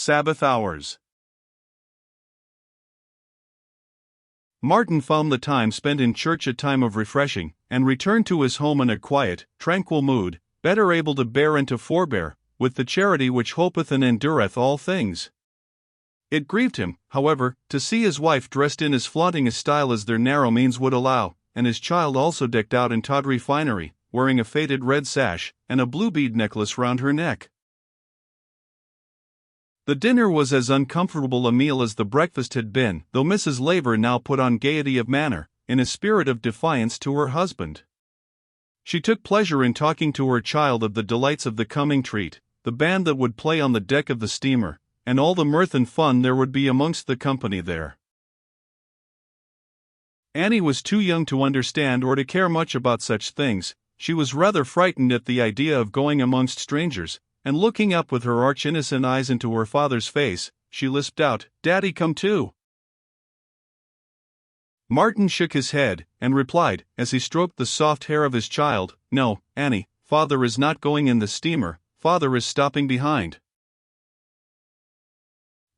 Sabbath hours. Martin found the time spent in church a time of refreshing, and returned to his home in a quiet, tranquil mood, better able to bear and to forbear, with the charity which hopeth and endureth all things. It grieved him, however, to see his wife dressed in as flaunting a style as their narrow means would allow, and his child also decked out in tawdry finery, wearing a faded red sash, and a blue bead necklace round her neck. The dinner was as uncomfortable a meal as the breakfast had been, though Mrs. Laver now put on gaiety of manner, in a spirit of defiance to her husband. She took pleasure in talking to her child of the delights of the coming treat, the band that would play on the deck of the steamer, and all the mirth and fun there would be amongst the company there. Annie was too young to understand or to care much about such things. She was rather frightened at the idea of going amongst strangers, and looking up with her arch innocent eyes into her father's face, she lisped out, "Daddy, come too." Martin shook his head, and replied, as he stroked the soft hair of his child, "No, Annie, father is not going in the steamer, father is stopping behind."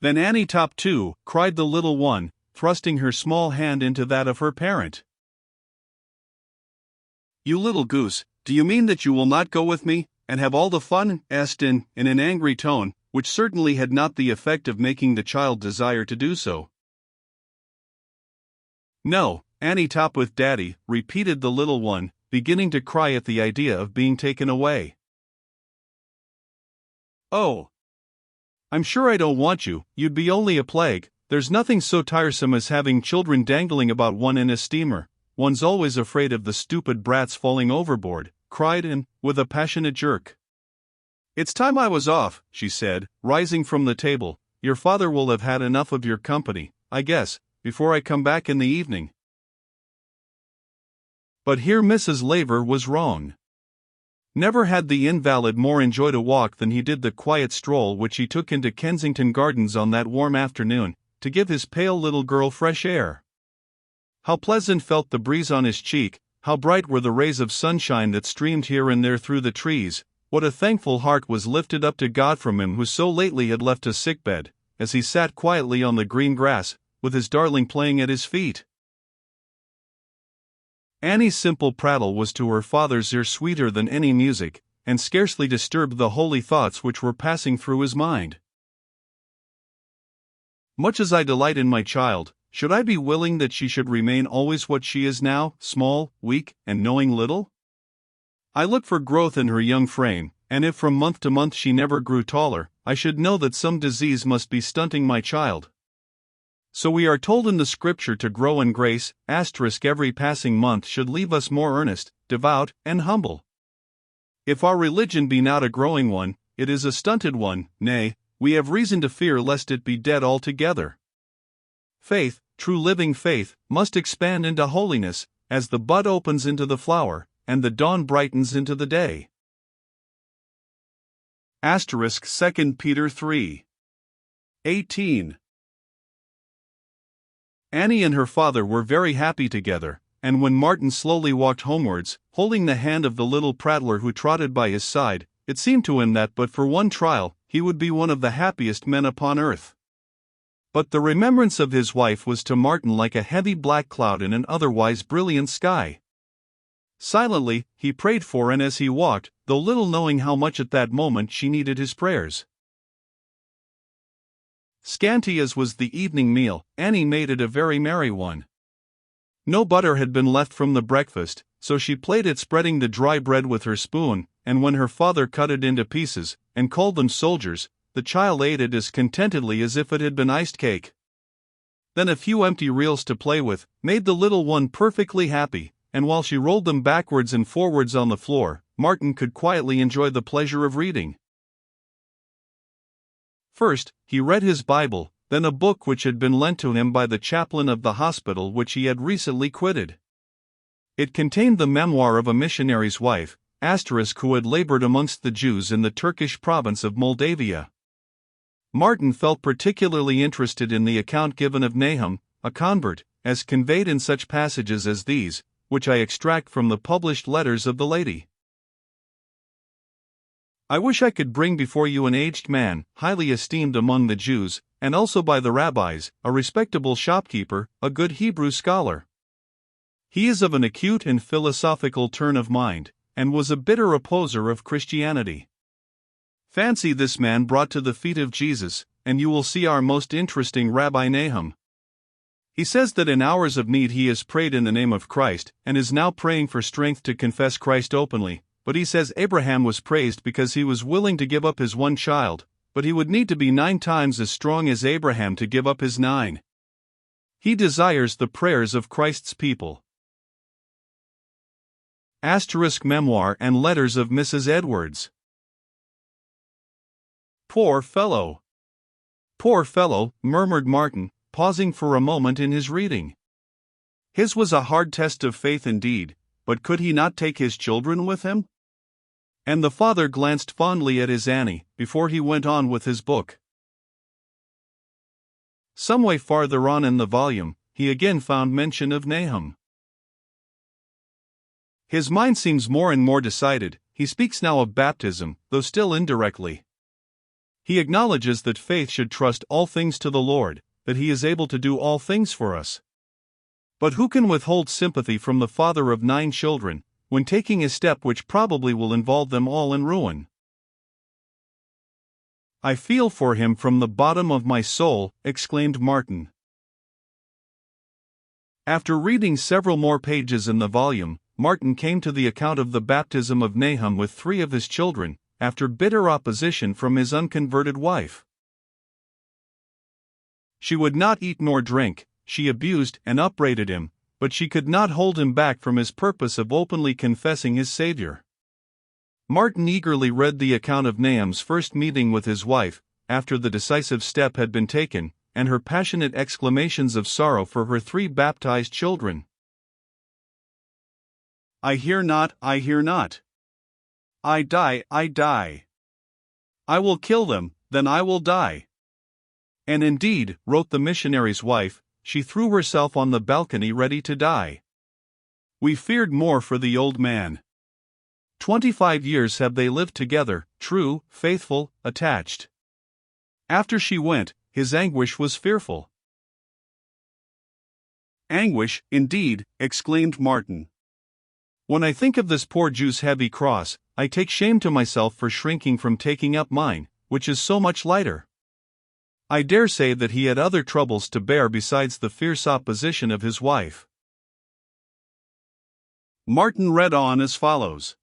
"Then Annie top too," cried the little one, thrusting her small hand into that of her parent. "You little goose, do you mean that you will not go with me, and have all the fun?" asked in an angry tone, which certainly had not the effect of making the child desire to do so. "No, Annie top with Daddy," repeated the little one, beginning to cry at the idea of being taken away. "Oh, I'm sure I don't want you, you'd be only a plague. There's nothing so tiresome as having children dangling about one in a steamer. One's always afraid of the stupid brats falling overboard," cried Anne, with a passionate jerk. "It's time I was off," she said, rising from the table. "Your father will have had enough of your company, I guess, before I come back in the evening." But here Mrs. Laver was wrong. Never had the invalid more enjoyed a walk than he did the quiet stroll which he took into Kensington Gardens on that warm afternoon, to give his pale little girl fresh air. How pleasant felt the breeze on his cheek, how bright were the rays of sunshine that streamed here and there through the trees. What a thankful heart was lifted up to God from him who so lately had left a sickbed, as he sat quietly on the green grass, with his darling playing at his feet. Annie's simple prattle was to her father's ear sweeter than any music, and scarcely disturbed the holy thoughts which were passing through his mind. "Much as I delight in my child, should I be willing that she should remain always what she is now, small, weak, and knowing little? I look for growth in her young frame, and if from month to month she never grew taller, I should know that some disease must be stunting my child. So we are told in the Scripture to grow in grace, * every passing month should leave us more earnest, devout, and humble. If our religion be not a growing one, it is a stunted one, nay, we have reason to fear lest it be dead altogether. Faith, true living faith, must expand into holiness, as the bud opens into the flower, and the dawn brightens into the day." 2 Peter 3:18. Annie and her father were very happy together, and when Martin slowly walked homewards, holding the hand of the little prattler who trotted by his side, it seemed to him that but for one trial, he would be one of the happiest men upon earth. But the remembrance of his wife was to Martin like a heavy black cloud in an otherwise brilliant sky. Silently, he prayed for Anne as he walked, though little knowing how much at that moment she needed his prayers. Scanty as was the evening meal, Annie made it a very merry one. No butter had been left from the breakfast, so she played at spreading the dry bread with her spoon, and when her father cut it into pieces, and called them soldiers, the child ate it as contentedly as if it had been iced cake. Then a few empty reels to play with made the little one perfectly happy, and while she rolled them backwards and forwards on the floor, Martin could quietly enjoy the pleasure of reading. First, he read his Bible, then a book which had been lent to him by the chaplain of the hospital which he had recently quitted. It contained the memoir of a missionary's wife, * who had labored amongst the Jews in the Turkish province of Moldavia. Martin felt particularly interested in the account given of Nahum, a convert, as conveyed in such passages as these, which I extract from the published letters of the lady. I wish I could bring before you an aged man, highly esteemed among the Jews, and also by the rabbis, a respectable shopkeeper, a good Hebrew scholar. He is of an acute and philosophical turn of mind, and was a bitter opposer of Christianity. Fancy this man brought to the feet of Jesus, and you will see our most interesting Rabbi Nahum. He says that in hours of need he has prayed in the name of Christ, and is now praying for strength to confess Christ openly, but he says Abraham was praised because he was willing to give up his one child, but he would need to be 9 times as strong as Abraham to give up his 9. He desires the prayers of Christ's people. * Memoir and Letters of Mrs. Edwards. Poor fellow! Poor fellow, murmured Martin, pausing for a moment in his reading. His was a hard test of faith indeed, but could he not take his children with him? And the father glanced fondly at his Annie, before he went on with his book. Some way farther on in the volume, he again found mention of Nahum. His mind seems more and more decided. He speaks now of baptism, though still indirectly. He acknowledges that faith should trust all things to the Lord, that He is able to do all things for us. But who can withhold sympathy from the father of 9 children, when taking a step which probably will involve them all in ruin? I feel for him from the bottom of my soul, exclaimed Martin. After reading several more pages in the volume, Martin came to the account of the baptism of Nahum with 3 of his children, after bitter opposition from his unconverted wife. She would not eat nor drink, she abused and upbraided him, but she could not hold him back from his purpose of openly confessing his Savior. Martin eagerly read the account of Nahum's first meeting with his wife, after the decisive step had been taken, and her passionate exclamations of sorrow for her 3 baptized children. I hear not, I hear not. I die, I die. I will kill them, then I will die. And indeed, wrote the missionary's wife, she threw herself on the balcony ready to die. We feared more for the old man. 25 years have they lived together, true, faithful, attached. After she went, his anguish was fearful. Anguish, indeed, exclaimed Martin. When I think of this poor Jew's heavy cross, I take shame to myself for shrinking from taking up mine, which is so much lighter. I dare say that he had other troubles to bear besides the fierce opposition of his wife. Martin read on as follows.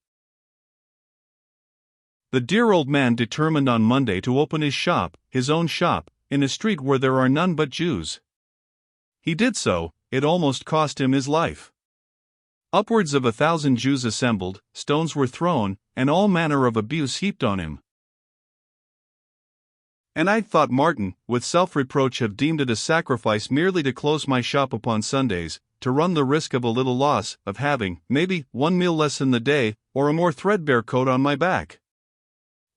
The dear old man determined on Monday to open his own shop, in a street where there are none but Jews. He did so, it almost cost him his life. Upwards of 1,000 Jews assembled, stones were thrown, and all manner of abuse heaped on him. And I thought Martin, with self-reproach, have deemed it a sacrifice merely to close my shop upon Sundays, to run the risk of a little loss, of having, maybe, 1 meal less in the day, or a more threadbare coat on my back.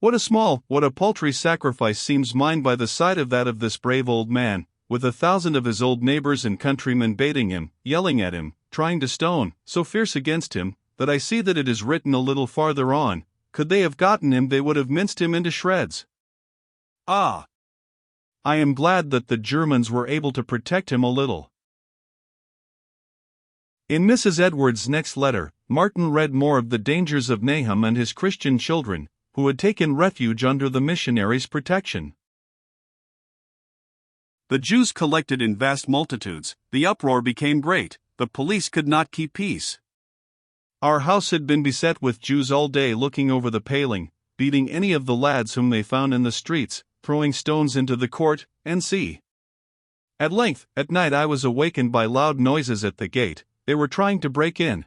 What a paltry sacrifice seems mine by the side of that of this brave old man, with 1,000 of his old neighbors and countrymen baiting him, yelling at him, trying to stone, so fierce against him, that I see that it is written a little farther on, could they have gotten him they would have minced him into shreds. Ah! I am glad that the Germans were able to protect him a little. In Mrs. Edwards' next letter, Martin read more of the dangers of Nahum and his Christian children, who had taken refuge under the missionaries' protection. The Jews collected in vast multitudes, the uproar became great, the police could not keep peace. Our house had been beset with Jews all day, looking over the paling, beating any of the lads whom they found in the streets, throwing stones into the court, and see. At length, at night I was awakened by loud noises at the gate, they were trying to break in.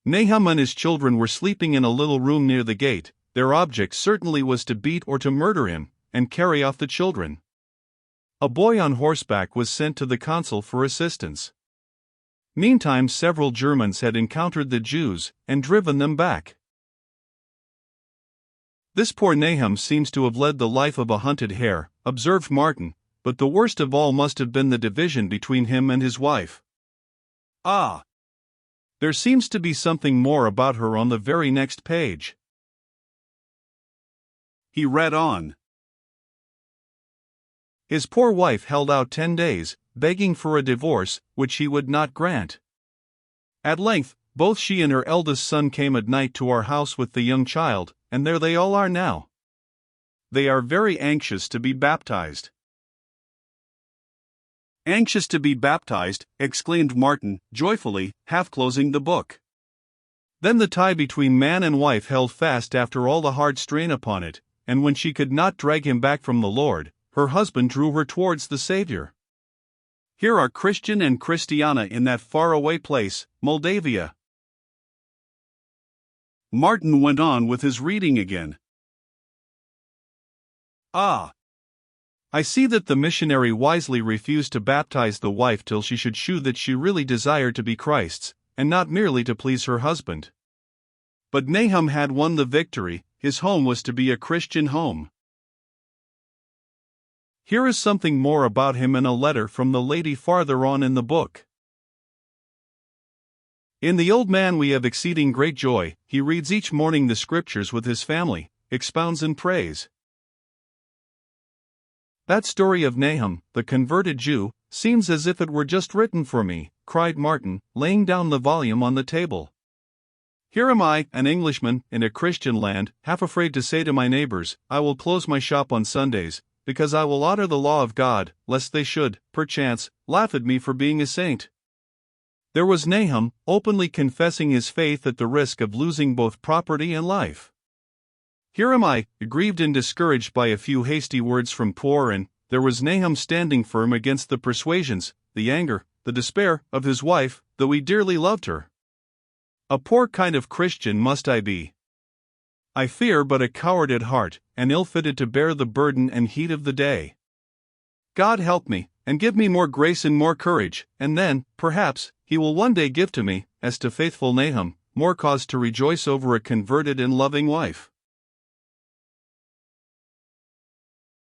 Nahum and his children were sleeping in a little room near the gate, their object certainly was to beat or to murder him, and carry off the children. A boy on horseback was sent to the consul for assistance. Meantime several Germans had encountered the Jews, and driven them back. This poor Nahum seems to have led the life of a hunted hare, observed Martin, but the worst of all must have been the division between him and his wife. Ah! There seems to be something more about her on the very next page. He read on. His poor wife held out 10 days, begging for a divorce, which he would not grant. At length, both she and her eldest son came at night to our house with the young child, and there they all are now. They are very anxious to be baptized. Anxious to be baptized, exclaimed Martin, joyfully, half closing the book. Then the tie between man and wife held fast after all the hard strain upon it, and when she could not drag him back from the Lord, her husband drew her towards the Savior. Here are Christian and Christiana in that far-away place, Moldavia. Martin went on with his reading again. Ah! I see that the missionary wisely refused to baptize the wife till she should shew that she really desired to be Christ's, and not merely to please her husband. But Nahum had won the victory. His home was to be a Christian home. Here is something more about him in a letter from the lady farther on in the book. In the old man we have exceeding great joy. He reads each morning the scriptures with his family, expounds and prays. That story of Nahum, the converted Jew, seems as if it were just written for me, cried Martin, laying down the volume on the table. Here am I, an Englishman, in a Christian land, half afraid to say to my neighbors, I will close my shop on Sundays, because I will honor the law of God, lest they should, perchance, laugh at me for being a saint. There was Nahum, openly confessing his faith at the risk of losing both property and life. Here am I, aggrieved and discouraged by a few hasty words from poor, and there was Nahum standing firm against the persuasions, the anger, the despair, of his wife, though he dearly loved her. A poor kind of Christian must I be. I fear but a coward at heart, and ill-fitted to bear the burden and heat of the day. God help me, and give me more grace and more courage, and then, perhaps, He will one day give to me, as to faithful Nahum, more cause to rejoice over a converted and loving wife.